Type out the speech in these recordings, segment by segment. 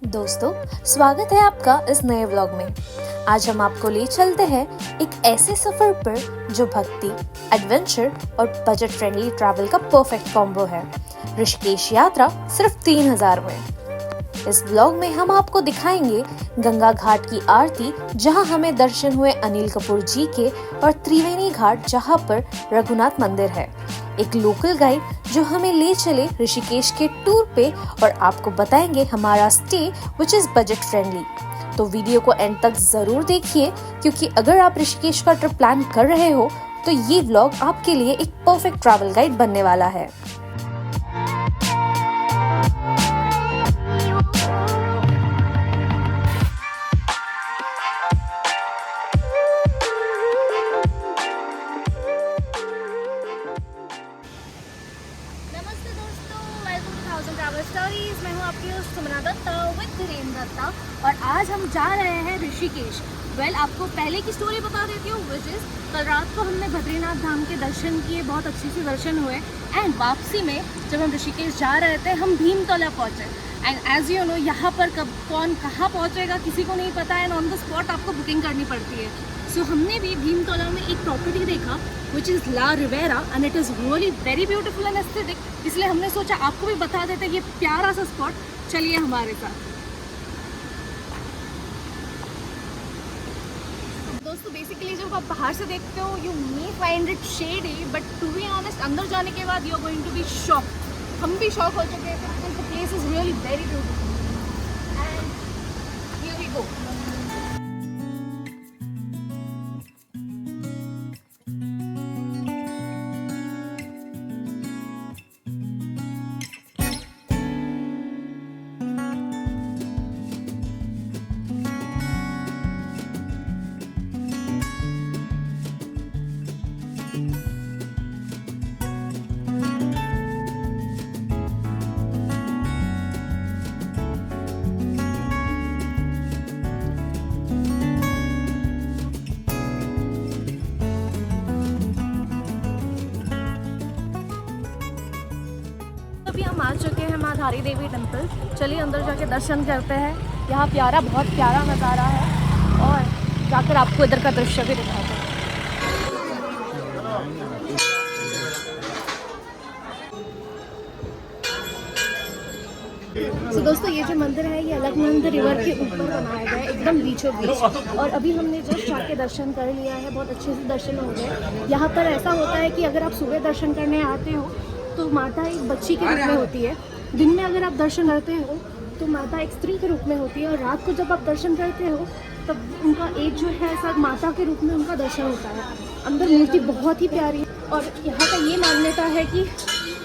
दोस्तों, स्वागत है आपका इस नए व्लॉग में। आज हम आपको ले चलते हैं एक ऐसे सफर पर जो भक्ति, एडवेंचर और बजट फ्रेंडली ट्रैवल का परफेक्ट कॉम्बो है। ऋषिकेश यात्रा सिर्फ 3000 में। इस व्लॉग में हम आपको दिखाएंगे गंगा घाट की आरती, जहां हमें दर्शन हुए अनिल कपूर जी के, और त्रिवेणी घाट जहां पर रघुनाथ मंदिर है। एक लोकल गाइड जो हमें ले चले ऋषिकेश के टूर पे और आपको बताएंगे हमारा stay which is budget friendly. तो वीडियो को एंड तक जरूर देखिए, क्योंकि अगर आप ऋषिकेश का ट्रिप प्लान कर रहे हो तो ये व्लॉग आपके लिए एक परफेक्ट ट्रैवल गाइड बनने वाला है। Travel stories. मैं हूँ आपकी होस्ट सुमना दत्ता विद धीरेन्द्र दत्ता, और आज हम जा रहे हैं ऋषिकेश। आपको पहले की स्टोरी बता देती हूँ, विच इज़ कल रात को हमने बद्रीनाथ धाम के दर्शन किए, बहुत अच्छे से दर्शन हुए। एंड वापसी में जब हम ऋषिकेश जा रहे थे, हम भीमतौला पहुँचे। एंड एज यू नो, यहाँ पर कब कौन कहाँ पहुँचेगा किसी को नहीं पता, एंड ऑन द स्पॉट आपको बुकिंग करनी पड़ती है। सो हमने भी भीमतौला में एक प्रॉपर्टी देखा which is La Riviera, and it is really very beautiful and aesthetic. इसलिए हमने सोचा आपको भी बता देते ये प्यारा सा स्पॉट। चलिए हमारे साथ। दोस्तों, बेसिकली जब आप बाहर से देखते हो you may find it shady, but to be honest अंदर जाने के बाद you are going to be shock. हम भी शॉक हो चुके हैं, the place is really very beautiful. And here we go. अभी हम आ चुके हैं माँ धारी देवी टेम्पल। चलिए अंदर जाके दर्शन करते हैं। यहाँ बहुत प्यारा नज़ारा है, और जाकर आपको इधर का दृश्य भी दिखाते हैं। दोस्तों, ये जो मंदिर है ये अलकनंदा रिवर के ऊपर बनाया गया है, एकदम बीचों बीच। और अभी हमने जस्ट जाके दर्शन कर लिया है, बहुत अच्छे से दर्शन हो गए। यहाँ पर ऐसा होता है कि अगर आप सुबह दर्शन करने आते हो तो माता एक बच्ची के रूप में होती है, दिन में अगर आप दर्शन करते हो तो माता एक स्त्री के रूप में होती है, और रात को जब आप दर्शन करते हो तब उनका एक जो है सब माता के रूप में उनका दर्शन होता है। अंदर मूर्ति बहुत ही प्यारी है, और यहाँ का ये मान्यता है कि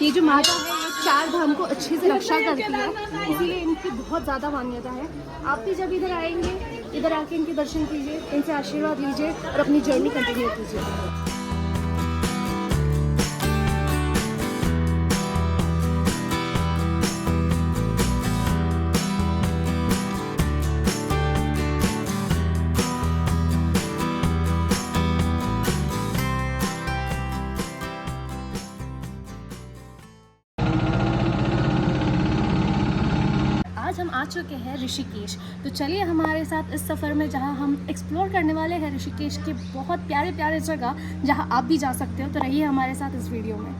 ये जो माता है ये 4 धाम को अच्छे से रक्षा करती है, इसीलिए इनकी बहुत ज़्यादा मान्यता है। आप भी जब इधर आएंगे, इधर आके इनके दर्शन कीजिए, इनसे आशीर्वाद लीजिए और अपनी जर्नी कंटिन्यू कीजिए। आज हम आ चुके हैं ऋषिकेश। तो चलिए हमारे साथ इस सफ़र में, जहां हम एक्सप्लोर करने वाले हैं ऋषिकेश के बहुत प्यारे प्यारे जगह, जहां आप भी जा सकते हो। तो रहिए हमारे साथ इस वीडियो में।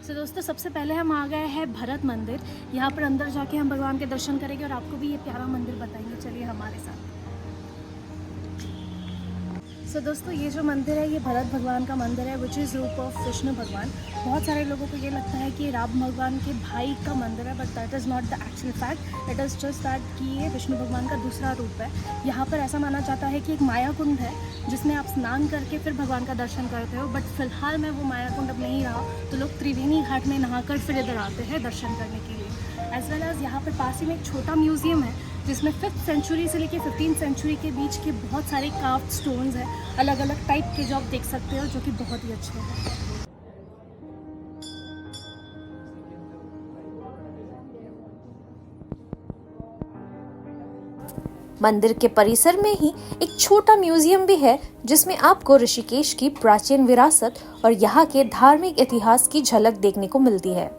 दोस्तों, सबसे पहले हम आ गए हैं भरत मंदिर। यहाँ पर अंदर जाके हम भगवान के दर्शन करेंगे और आपको भी ये प्यारा मंदिर बताएंगे। चलिए हमारे साथ। दोस्तों, ये जो मंदिर है ये भरत भगवान का मंदिर है, विच इज़ रूप ऑफ विष्णु भगवान। बहुत सारे लोगों को ये लगता है कि राम भगवान के भाई का मंदिर है, but that is not the actual fact. It is just that कि ये विष्णु भगवान का दूसरा रूप है। यहाँ पर ऐसा माना जाता है कि एक माया कुंड है, जिसमें आप स्नान करके फिर भगवान का दर्शन करते हो। बट फिलहाल में वो माया कुंड अब नहीं रहा, तो लोग त्रिवेणी घाट में नहाकर फिर इधर आते हैं दर्शन करने के लिए। एज वेल एज यहाँ पर पास ही में एक छोटा म्यूज़ियम है, जिसमें 5th सेंचुरी से लेकर 15th सेंचुरी के बीच के बहुत सारे कार्व्ड स्टोन्स हैं, अलग अलग टाइप के, जो आप देख सकते हो, जो कि बहुत ही अच्छे हैं। मंदिर के परिसर में ही एक छोटा म्यूजियम भी है, जिसमें आपको ऋषिकेश की प्राचीन विरासत और यहाँ के धार्मिक इतिहास की झलक देखने को मिलती है।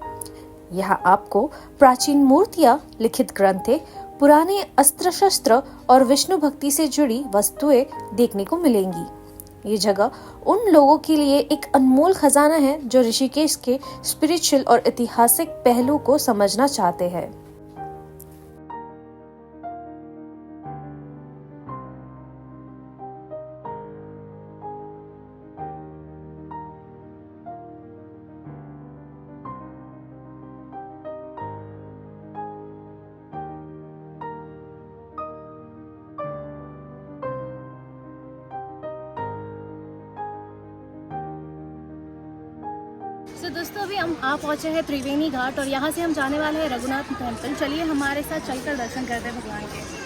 यहाँ आपको प्राचीन मूर्तियाँ, लिखित ग्रंथें, पुराने अस्त्र शस्त्र और विष्णु भक्ति से जुड़ी वस्तुएं देखने को मिलेंगी। ये जगह उन लोगों के लिए एक अनमोल खजाना है जो ऋषिकेश के स्पिरिचुअल और ऐतिहासिक पहलू को समझना चाहते हैं। तो दोस्तों अभी हम पहुंचे हैं त्रिवेणी घाट और यहाँ से हम जाने वाले हैं रघुनाथ टेम्पल। चलिए हमारे साथ चलकर दर्शन करते हैं भगवान के।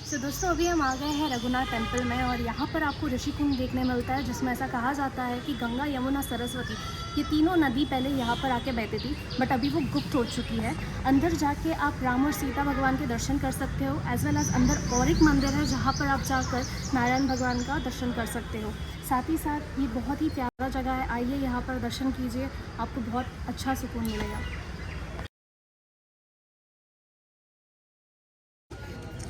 तो दोस्तों अभी हम आ गए हैं रघुनाथ टेम्पल में और यहाँ पर आपको ऋषिकुंड देखने मिलता है, जिसमें ऐसा कहा जाता है कि गंगा, यमुना, सरस्वती ये तीनों नदी पहले यहाँ पर आके बहती थी, बट अभी वो गुप्त हो चुकी है। अंदर जाके आप राम और सीता भगवान के दर्शन कर सकते हो, एज वेल एज अंदर और एक मंदिर है जहाँ पर आप जाकर नारायण भगवान का दर्शन कर सकते हो। साथ ही साथ ये बहुत ही प्यारा जगह है, आइए यहाँ पर दर्शन कीजिए, आपको बहुत अच्छा सुकून मिलेगा।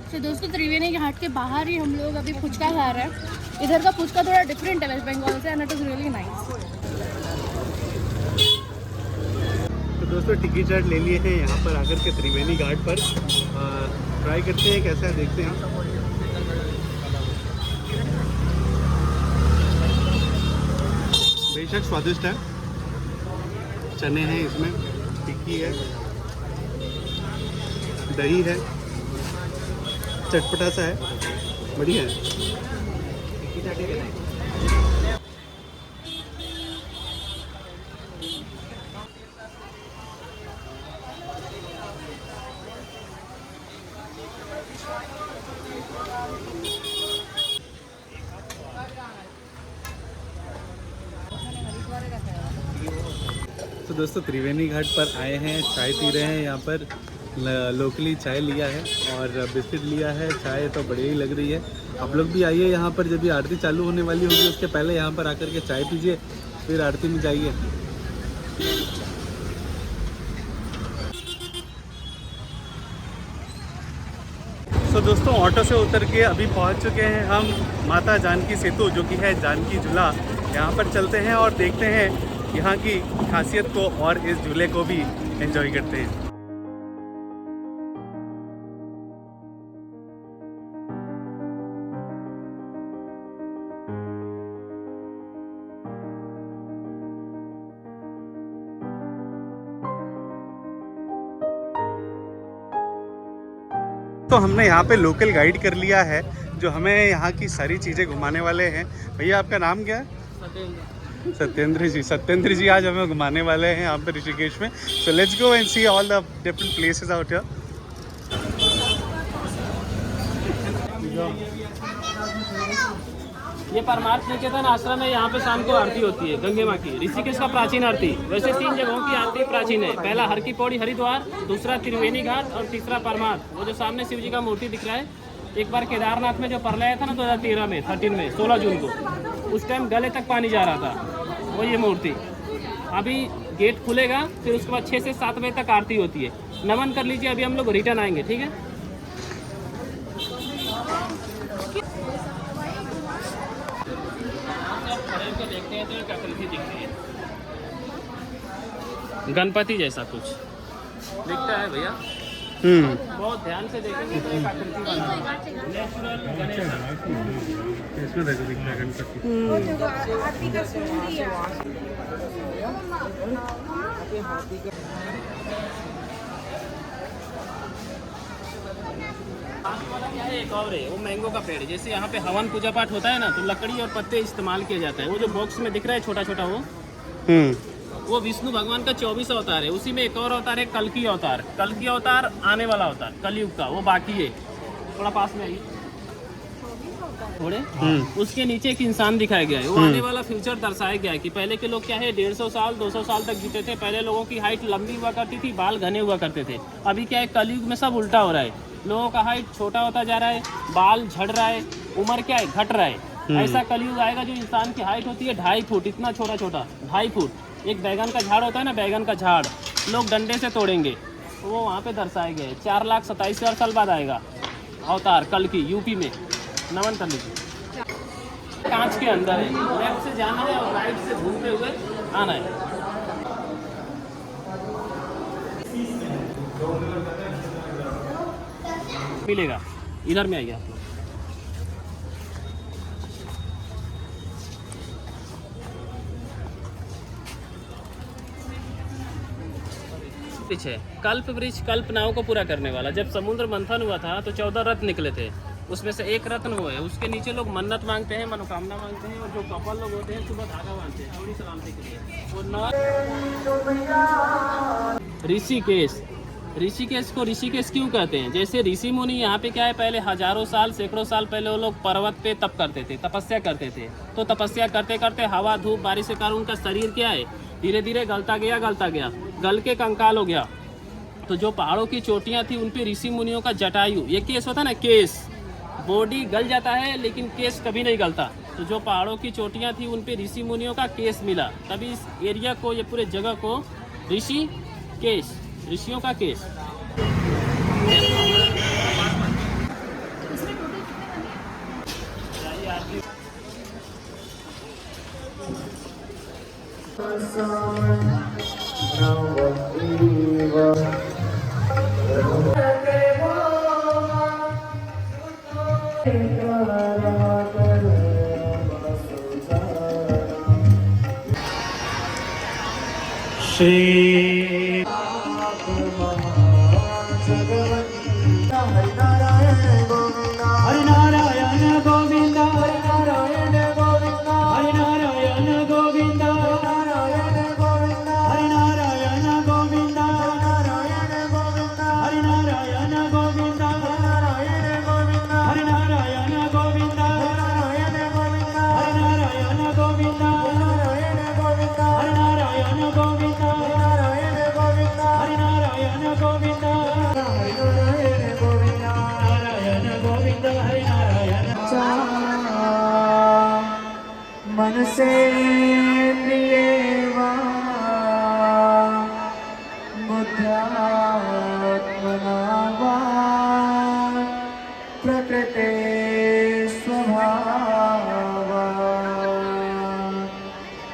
तो दोस्तों त्रिवेणी घाट के बाहर ही हम लोग अभी फुचका खा रहे हैं। इधर का फुचका थोड़ा डिफरेंट है वेस्ट बंगाल से, and it is really nice. तो दोस्तों टिकट चार्ट ले लिए हैं यहाँ पर आकर के त्रिवेणी घाट पर। ट्राई करते हैं कैसा है, देखते हैं। बेशक स्वादिष्ट है, चने हैं इसमें, टिक्की है, दही है, चटपटा सा है, बढ़िया है। तो दोस्तों त्रिवेणी घाट पर आए हैं, चाय पी रहे हैं। यहाँ पर लोकली चाय लिया है और बिस्किट लिया है। चाय तो बढ़िया ही लग रही है। आप लोग भी आइए यहाँ पर, जब भी आरती चालू होने वाली होगी उसके पहले यहाँ पर आकर के चाय पीजिए, फिर आरती में जाइए। तो दोस्तों ऑटो से उतर के अभी पहुँच चुके हैं हम माता जानकी सेतु, जो कि है जानकी झूला। यहाँ पर चलते हैं और देखते हैं यहाँ की खासियत को और इस झूले को भी एंजॉय करते हैं। तो हमने यहाँ पे लोकल गाइड कर लिया है जो हमें यहाँ की सारी चीज़ें घुमाने वाले हैं। भैया आपका नाम क्या है? सत्येंद्र जी आज हमें घुमाने वाले हैं यहाँ पे ऋषिकेश में। So let's go and see all the different places out here. ये परमार्थ निकेतन आश्रम है। यहाँ पे शाम को आरती होती है गंगे माँ की, ऋषिकेश का प्राचीन आरती। वैसे 3 जगहों की आरती प्राचीन है। पहला हर की पौड़ी हरिद्वार, दूसरा त्रिवेणी घाट और तीसरा परमार्थ। वो जो सामने शिव जी का मूर्ति दिख रहा है, एक बार केदारनाथ में जो प्रलय था ना 2013 में 13 में 16 जून को, उस टाइम गले तक पानी जा रहा था, वो ये मूर्ति। अभी गेट खुलेगा, फिर उसके बाद 6 से 7 बजे तक आरती होती है। नमन कर लीजिए, अभी हम लोग रिटर्न आएंगे, ठीक है। देखते हैं तो एक आकृति दिख रही है, गणपति जैसा कुछ दिखता है भैया। बहुत ध्यान से देखेंगे तो एक आकृति बना है, नेचुरल गणेश। इसमें देखो दिख रहा है क्या है, एक और है वो मैंगो का पेड़। जैसे यहाँ पे हवन पूजा पाठ होता है ना, तो लकड़ी और पत्ते इस्तेमाल किया जाता है। वो जो बॉक्स में दिख रहा है छोटा छोटा, वो विष्णु भगवान का 24 अवतार है। उसी में एक और अवतार है कल्कि अवतार। कल्कि अवतार आने वाला अवतार कलयुग का, वो बाकी है। थोड़ा पास में आइए थोड़े। उसके नीचे एक इंसान दिखाया गया है, वो आने वाला फ्यूचर दर्शाया गया है कि पहले के लोग क्या है 150 साल 200 साल तक जीते थे। पहले लोगों की हाइट लंबी हुआ करती थी, बाल घने हुआ करते थे। अभी क्या है कलयुग में सब उल्टा हो रहा है, लोगों का हाइट छोटा होता जा रहा है, बाल झड़ रहा है, उम्र क्या है घट रहा है। ऐसा कलयुग आएगा जो इंसान की हाइट होती है 2.5 फुट, इतना छोटा छोटा 2.5 फुट। एक बैगन का झाड़ होता है ना, बैगन का झाड़ लोग डंडे से तोड़ेंगे, वो वहाँ पे दर्शाए गए। 4,27,000 साल बाद आएगा अवतार कल्कि, यूपी में। नमन कर लीजिए। कांच के अंदर है, लेफ्ट से जाना है और राइट से घूमते हुए आना है। मिलेगा, इधर में आइए आप लोग। पीछे कल्प वृक्ष कल्पनाओं को पूरा करने वाला। जब समुद्र मंथन हुआ था तो 14 रत्न निकले थे, उसमें से एक रत्न वो है। उसके नीचे लोग मन्नत मांगते हैं, मनोकामना मांगते हैं, और जो कपल लोग होते हैं सुबह धागा बांधते हैं थोड़ी सलामती के लिए। और ऋषिकेश, ऋषिकेश को ऋषिकेश क्यों कहते हैं? जैसे ऋषि मुनि यहाँ पे क्या है, पहले हजारों साल सैकड़ों साल पहले वो लोग पर्वत पे तप करते थे, तपस्या करते थे। तो तपस्या करते करते हवा धूप बारिश के कारण उनका शरीर क्या है धीरे धीरे गलता गया, गल के कंकाल हो गया। तो जो पहाड़ों की चोटियाँ थी उन पे ऋषि मुनियों का जटायु, ये केस होता है ना, केस, बॉडी गल जाता है लेकिन केस कभी नहीं गलता। तो जो पहाड़ों की चोटियाँ थी उन पे ऋषि मुनियों का केस मिला, तभी इस एरिया को, ये पूरे जगह को ऋषि केश, ऋषियों का केस। श्री हरिनारायण गोविंदा हरिनारायण गोविंदा हरिनारायण गोविंदा हरिनारायण गोविंदा हरिनारायण गोविंदा हरिनारायण गोविंदा हरिनारायण गोविंदा हरिनारायण गोविंदा हरिनारायण गोविंदा हरिनारायण गोविंदा हरिनारायण गोविंदा हरिनारायण गोविंदा हरिनारायण गोविंदा हरिनारायण गोविंदा हरिनारायण गोविंदा हरिनारायण गोविंदा हरिनारायण गोविंदा नारायण गोविंद हरिनारायण। मन से प्रिय बुद्धात्मना वा प्रकृते स्वभावा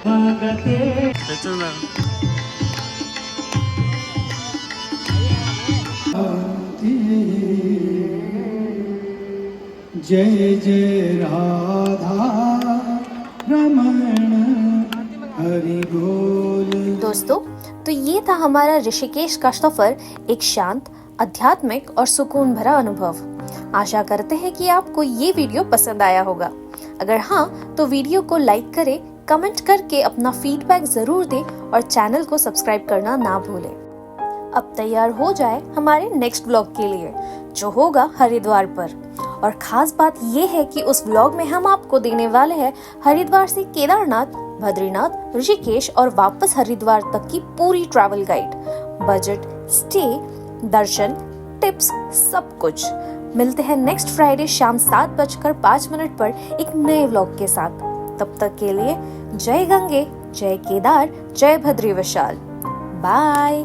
भगते। जय जय राधा रमण हरि बोल। दोस्तों, तो ये था हमारा ऋषिकेश का सफर, एक शांत, आध्यात्मिक और सुकून भरा अनुभव। आशा करते हैं कि आपको ये वीडियो पसंद आया होगा। अगर हाँ, तो वीडियो को लाइक करें, कमेंट करके अपना फीडबैक जरूर दें और चैनल को सब्सक्राइब करना ना भूलें। अब तैयार हो जाए हमारे नेक्स्ट ब्लॉग के लिए, जो होगा हरिद्वार पर। और खास बात ये है कि उस ब्लॉग में हम आपको देने वाले हैं हरिद्वार से केदारनाथ, बद्रीनाथ, ऋषिकेश और वापस हरिद्वार तक की पूरी ट्रैवल गाइड, बजट, स्टे, दर्शन, टिप्स, सब कुछ। मिलते हैं नेक्स्ट फ्राइडे शाम 7:05 पर एक नए व्लॉग के साथ। तब तक के लिए जय गंगे, जय केदार, जय भद्री विशाल। बाय।